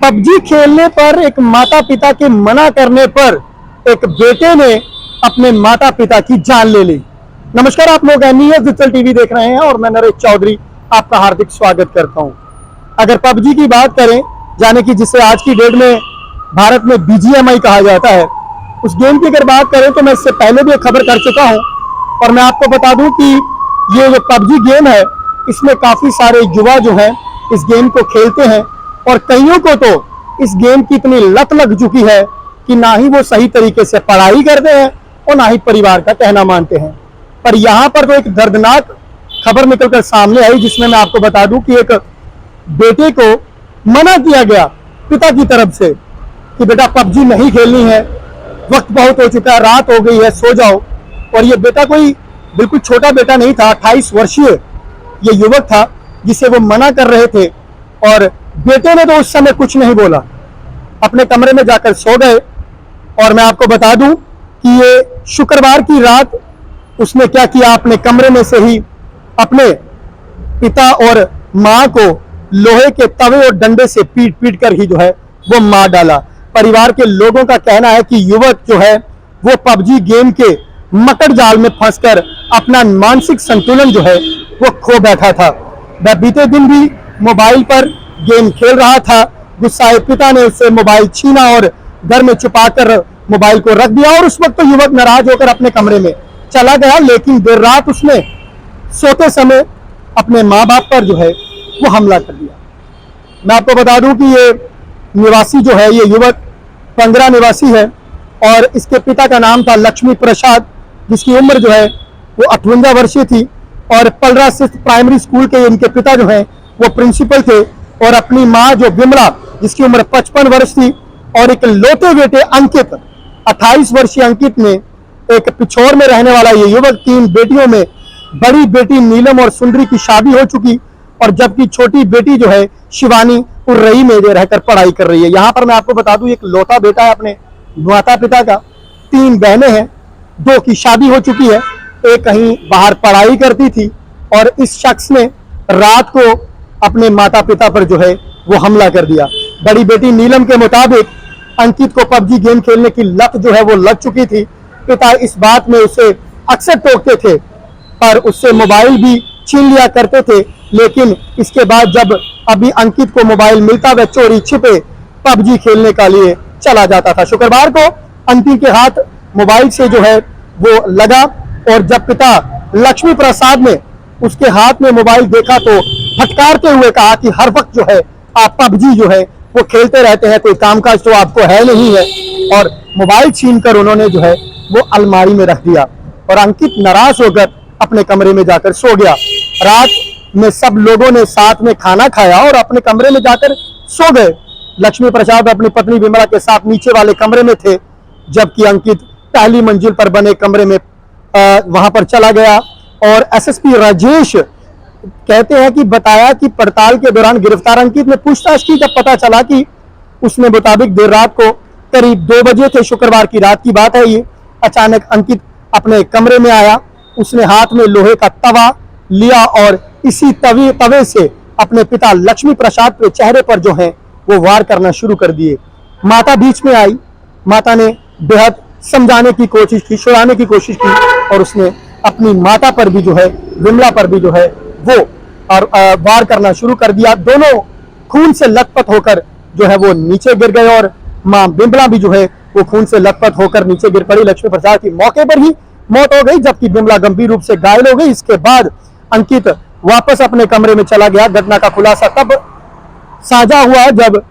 PUBG खेलने पर एक माता पिता के मना करने पर एक बेटे ने अपने माता पिता की जान ले ली। नमस्कार, आप लोग NES डिजिटल टीवी देख रहे हैं और मैं नरेश चौधरी आपका हार्दिक स्वागत करता हूं। अगर पबजी की बात करें, यानी कि जिसे आज की डेट में भारत में BGMI कहा जाता है, उस गेम की अगर बात करें तो मैं इससे पहले भी एक खबर कर चुका हूं और मैं आपको बता दूं कि ये जो पबजी गेम है, इसमें काफी सारे युवा जो हैं इस गेम को खेलते हैं और कईयों को तो इस गेम की इतनी लत लग चुकी है कि ना ही वो सही तरीके से पढ़ाई करते हैं और ना ही परिवार का कहना मानते हैं। पर यहाँ पर तो एक दर्दनाक खबर निकलकर सामने आई, जिसमें मैं आपको बता दूं कि एक बेटे को मना किया गया पिता की तरफ से कि बेटा पबजी नहीं खेलनी है, वक्त बहुत हो चुका है, रात हो गई है, सो जाओ। और ये बेटा कोई बिल्कुल छोटा बेटा नहीं था, 28 वर्षीय ये युवक था जिसे वो मना कर रहे थे और बेटे ने तो उस समय कुछ नहीं बोला, अपने कमरे में जाकर सो गए। और मैं आपको बता दूं कि ये शुक्रवार की रात उसने क्या किया, अपने कमरे में से ही अपने पिता और मां को लोहे के तवे और डंडे से पीट पीट कर ही जो है वो मार डाला। परिवार के लोगों का कहना है कि युवक जो है वो पबजी गेम के मकड़ जाल में फंसकर अपना मानसिक संतुलन जो है वो खो बैठा था। वह बीते दिन भी मोबाइल पर गेम खेल रहा था। गुस्साए पिता ने उससे मोबाइल छीना और घर में छुपाकर मोबाइल को रख दिया और उस वक्त तो युवक नाराज होकर अपने कमरे में चला गया। लेकिन देर रात उसने सोते समय अपने माँ बाप पर जो है वो हमला कर दिया। मैं आपको बता दूं कि ये निवासी जो है, ये युवक 15 निवासी है और इसके पिता का नाम था लक्ष्मी प्रसाद, जिसकी उम्र जो है वो 58 वर्षीय थी और पलरा स्थित प्राइमरी स्कूल के इनके पिता जो है वो प्रिंसिपल थे। और अपनी मां जो विमला, जिसकी उम्र 55 वर्ष थी, और एक लौते बेटे अंकित, 28 वर्षीय अंकित ने, एक पिछोर में रहने वाला ये युवक, 3 बेटियों में बड़ी बेटी नीलम और सुंदरी की शादी हो चुकी और जबकि छोटी बेटी जो है शिवानी उर्रई में रहकर पढ़ाई कर रही है। यहाँ पर मैं आपको बता दूं, एक लौता बेटा है अपने माता पिता का, 3 बहनें हैं, 2 की शादी हो चुकी है, एक कहीं बाहर पढ़ाई करती थी और इस शख्स ने रात को अपने माता पिता पर जो है वो हमला कर दिया। बड़ी बेटी नीलम के मुताबिक अंकित को पबजी गेम खेलने की लत जो है वो लग चुकी थी। पिता इस बात में उसे अक्सर टोकते थे पर उससे मोबाइल भी छीन लिया करते थे। लेकिन इसके बाद जब अभी अंकित को मोबाइल मिलता, वह चोरी छिपे पबजी खेलने का लिए चला जाता था। शुक्रवार को अंकित के हाथ मोबाइल से जो है वो लगा और जब पिता लक्ष्मी प्रसाद ने उसके हाथ में मोबाइल देखा तो फटकारते हुए कहा कि हर वक्त जो है आप पबजी जो है वो खेलते रहते हैं, कोई कामकाज तो आपको है नहीं है। और मोबाइल छीनकर उन्होंने जो है वो अलमारी में रख दिया और अंकित नाराज होकर अपने कमरे में जाकर सो गया। रात में सब लोगों ने साथ में खाना खाया और अपने कमरे में जाकर सो गए। लक्ष्मी प्रसाद अपनी पत्नी विमला के साथ नीचे वाले कमरे में थे, जबकि अंकित पहली मंजिल पर बने कमरे में वहां पर चला गया। और SSP राजेश कहते हैं कि बताया कि पड़ताल के दौरान गिरफ्तार अंकित ने पूछताछ की, जब पता चला कि उसने मुताबिक देर रात को करीब 2 बजे थे, शुक्रवार की रात की बात है ये, अचानक अंकित अपने कमरे में आया। उसने हाथ में लोहे का तवा लिया और इसी तवे से अपने पिता लक्ष्मी प्रसाद के चेहरे पर जो है वो वार करना शुरू कर दिए। माता बीच में आई, माता ने बेहद समझाने की कोशिश की, छुड़ाने की कोशिश की और उसने अपनी माता पर भी जो है, विमला पर भी जो है वो और वार करना शुरू कर दिया। दोनों खून से लथपथ होकर जो है वो नीचे गिर गए और मां विमला भी जो है वो खून से लथपथ होकर नीचे गिर पड़ी। लक्ष्मी प्रसाद की मौके पर ही मौत हो गई, जबकि विमला गंभीर रूप से घायल हो गई। इसके बाद अंकित वापस अपने कमरे में चला गया। घटना का खुलासा तब साझा हुआ जब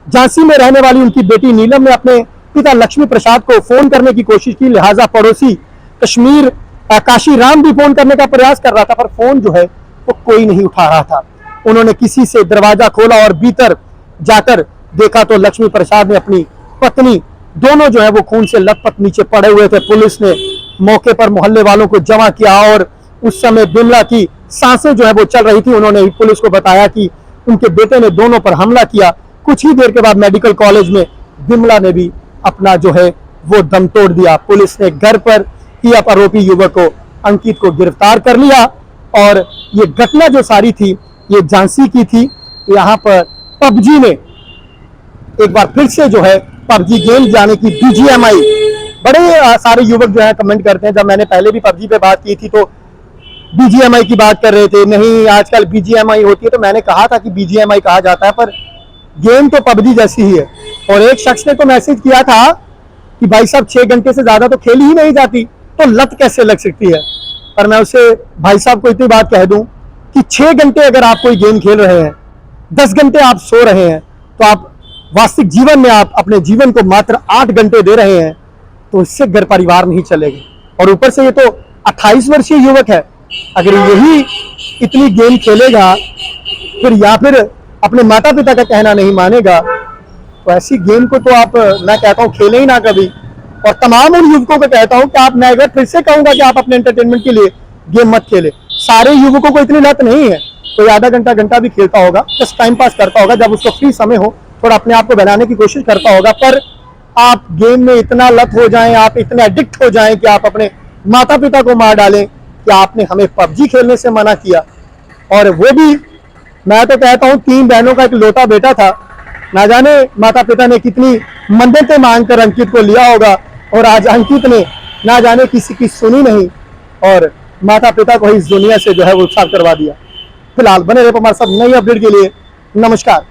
झांसी में रहने वाली उनकी बेटी नीलम ने अपने पिता लक्ष्मी प्रसाद को फोन करने की कोशिश की। लिहाजा पड़ोसी कश्मीर काशीराम भी फोन करने का प्रयास कर रहा था, पर फोन जो है वो कोई नहीं उठा रहा था। उन्होंने किसी से दरवाजा खोला और भीतर जाकर देखा तो लक्ष्मी प्रसाद ने अपनी पत्नी, दोनों जो है वो खून से लथपथ नीचे पड़े हुए थे। पुलिस ने मौके पर मोहल्ले वालों को जमा किया और उस समय विमला की सांसें जो है वो चल रही थी। उन्होंने पुलिस को बताया कि उनके बेटे ने दोनों पर हमला किया। कुछ ही देर के बाद मेडिकल कॉलेज में विमला ने भी अपना जो है वो दम तोड़ दिया। पुलिस ने घर पर ही आरोपी युवक को, अंकित को गिरफ्तार कर लिया और ये घटना जो सारी थी ये झांसी की थी। यहाँ पर पबजी में एक बार फिर से जो है पबजी गेम जाने की बीजीएमआई। बड़े सारे युवक जो है कमेंट करते हैं, जब मैंने पहले भी पबजी पे बात की थी तो बीजीएमआई की बात कर रहे थे, नहीं आजकल बीजीएमआई होती है, तो मैंने कहा था कि बीजीएमआई कहा जाता है पर गेम तो पबजी जैसी ही है। और एक शख्स ने तो मैसेज किया था कि भाई साहब 6 घंटे से ज्यादा तो खेली ही नहीं जाती, तो लत कैसे लग सकती है। पर मैं उसे भाई साहब को इतनी बात कह दूं कि 6 घंटे अगर आप कोई गेम खेल रहे हैं, 10 घंटे आप सो रहे हैं, तो आप वास्तविक जीवन में आप अपने जीवन को मात्र 8 घंटे दे रहे हैं, तो इससे घर परिवार नहीं चलेगा। और ऊपर से ये तो 28 वर्षीय युवक है, अगर यही इतनी गेम खेलेगा फिर अपने माता पिता का कहना नहीं मानेगा, तो ऐसी गेम को तो आप, मैं कहता हूं खेले ही ना कभी। और तमाम उन युवकों को कहता हूं कि आप, मैं अगर फिर से कहूंगा कि आप अपने एंटरटेनमेंट के लिए गेम मत खेले। सारे युवकों को इतनी लत नहीं है, कोई आधा घंटा भी खेलता होगा, जस्ट टाइम पास करता होगा, जब उसको फ्री समय हो थोड़ा अपने आप को बनाने की कोशिश करता होगा। पर आप गेम में इतना लत हो जाएं, आप इतने एडिक्ट हो जाएं कि आप अपने माता पिता को मार डालें कि आपने हमें पबजी खेलने से मना किया। और वो भी, मैं तो कहता हूं 3 बहनों का एक लौता बेटा था, ना जाने माता पिता ने कितनी मन्नतें मांगकर अंकित को लिया होगा, और आज अंकित ने ना जाने किसी की सुनी नहीं और माता पिता को इस दुनिया से जो है वो साफ करवा दिया। फिलहाल बने रहे हमारे साथ नई अपडेट के लिए। नमस्कार।